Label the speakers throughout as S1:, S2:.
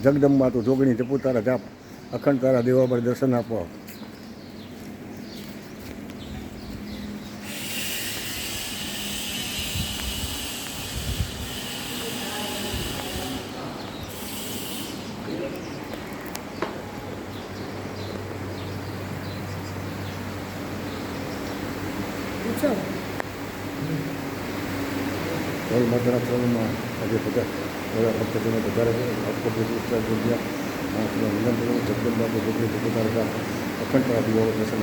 S1: જગદંબા તો જોગણી જપુ તારા જાપ, અખંડ તારા દેવા પર દર્શન આપો. હોલ માતાના ચરણમાં આજે બધા ભક્તજનો વધારે છે. ઉત્સાહ જોગ્યા વિનંતી જગદંબા તો જોગણી જપુ તારા જાપ, અખંડ તારા દેવા પર દર્શન.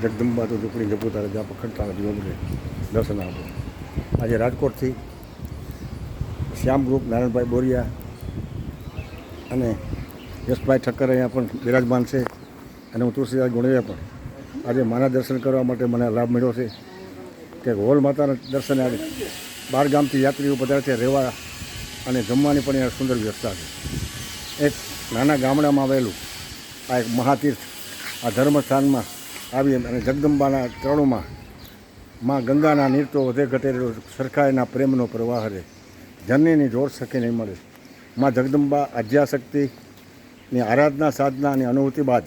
S1: જગદંબા તો ઝૂંપડી જપુ તારા જાપ, અખંડ તારા દેવા પર દર્શન આપો. આજે રાજકોટથી શ્યામ ગ્રુપ, નારાયણભાઈ બોરિયા અને યશભાઈ ઠક્કર અહીંયા પણ બિરાજમાન છે, અને હું તુલસીદાસ ગુણવિયા પણ આજે માના દર્શન કરવા માટે મને લાભ મળ્યો છે કે હોલ માતાના દર્શને આજે 12 ગામથી યાત્રીઓ પધારે છે. રહેવા અને જમવાની પણ અહીંયા સુંદર વ્યવસ્થા છે. એક નાના ગામડામાં આવેલું આ એક મહાતીર્થ, આ ધર્મસ્થાનમાં આવી અને જગદંબાના ચરણોમાં માં ગંગાના નીર તો વધે ઘટે સરખાયના પ્રેમનો પ્રવાહ રહે, જનનીની જોર સખી નહીં મળે. માં જગદંબા આદ્યાશક્તિની આરાધના, સાધના અને અનુભૂતિ બાદ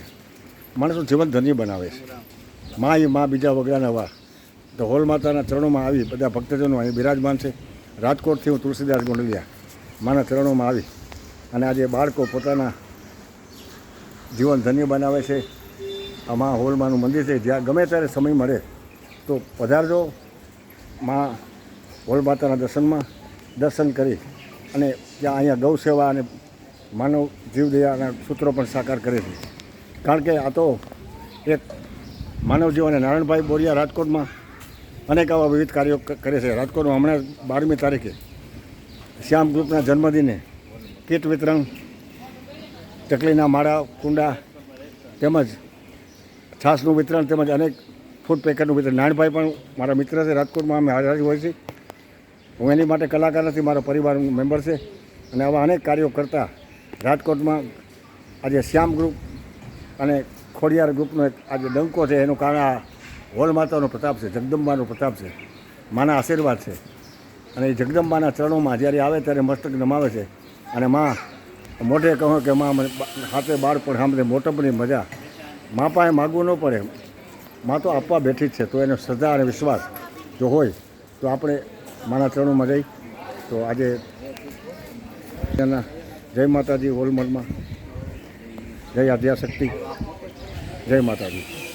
S1: માણસનું જીવન ધન્ય બનાવે છે. માં એ માં બીજા વગડાના વા. તો હોલ માતાના ચરણોમાં આવી બધા ભક્તજનો અહીં બિરાજમાન છે. રાજકોટથી હું તુલસીદાસ ગુણવિયા માના ચરણોમાં આવી અને આજે બાળકો પોતાના જીવન ધન્ય બનાવે છે. આ મા હોલમાનું મંદિર છે, જ્યાં ગમે ત્યારે સમય મળે તો પધારજો. મા હોલ માતાના દર્શન કરી અને ત્યાં અહીંયા ગૌ સેવા અને માનવ જીવદયાના સૂત્રો પણ સાકાર કરે છે. કારણ કે આ તો એક માનવ જીવ. અને નારાયણભાઈ બોરિયા રાજકોટમાં અનેક આવા વિવિધ કાર્યો કરે છે. રાજકોટમાં હમણાં 12મી તારીખે શ્યામ ગ્રુપના જન્મદિને કીટ વિતરણ, ચકલીના માળા, કુંડા તેમજ છાસનું વિતરણ તેમજ અનેક ફૂડ પેકેટનું વિતરણ. નારાયણભાઈ પણ મારા મિત્ર છે, રાજકોટમાં અમે હાજર હોય છે. હું એની માટે કલાકાર નથી, મારો પરિવારનું મેમ્બર છે. અને આવા અનેક કાર્યો કરતા રાજકોટમાં આજે શ્યામ ગ્રુપ અને ખોડિયાર ગ્રુપનો એક આજે ડંકો છે. એનું કારણ આ હોલ માતાનો પ્રતાપ છે, જગદંબાનો પ્રતાપ છે, માના આશીર્વાદ છે. અને એ જગદંબાના ચરણોમાં જ્યારે આવે ત્યારે મસ્તક નમાવે છે. અને માં મોઢે કહો કે માં હાથે બાળપણ સાંભળે મોટપની મજા. મા પાસે માગવું ન પડે, મા તો આપવા બેઠી જ છે. તો એનો શ્રદ્ધા અને વિશ્વાસ જો હોય તો આપણે માના ચરણોમાં જઈ. તો આજે જય માતાજી. હોલમલમાં જય આદ્યાશક્તિ, જય માતાજી.